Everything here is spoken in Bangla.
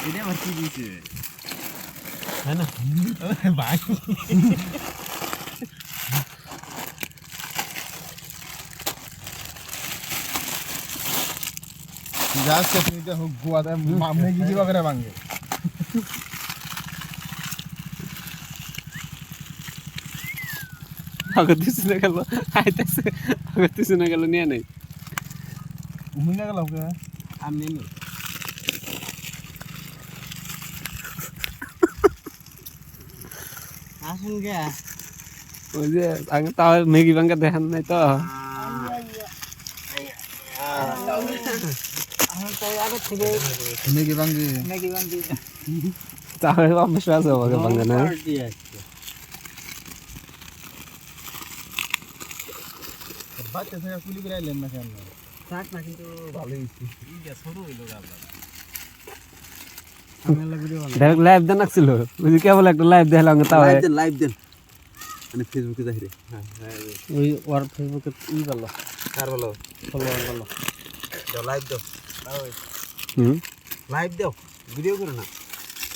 এটা আবার কি দিয়েছে হ্যাঁ না ভাই जास चटनी तो गुआ था मामने की वगैरह मांगे আগত দিছে না গেল আইতাছে আগত দিছে না গেল নিয়ে নাই उम्मीद का लौके আমি নেই আসুন গে ওই যে আগে তাও ম্যাগি ভাঙ্গা দেখান নাই তো আমার তো আগে থেকে ম্যাগি ভাঙ্গি ম্যাগি বান্দি তাও অভ্যাস আছে ওকে ভাঙ্গা না বাচ্চা থেকে কুলি করে আইলেন না কেন থাক না কিন্তু ভালো হইছে ইটা ছোট হইলো গাবলা আমি ভিডিও ডাইরেক্ট লাইভ দেন ছিল ওই যে কেবল একটা লাইভ দেখালাম তাও লাইভ দেন মানে ফেসবুকে যাই রে হ্যাঁ ওই ওর ফেসবুকে ই ভালো কার বলো ফলোয়ার ভালো লাইভ দাও হুম লাইভ দাও ভিডিও করে না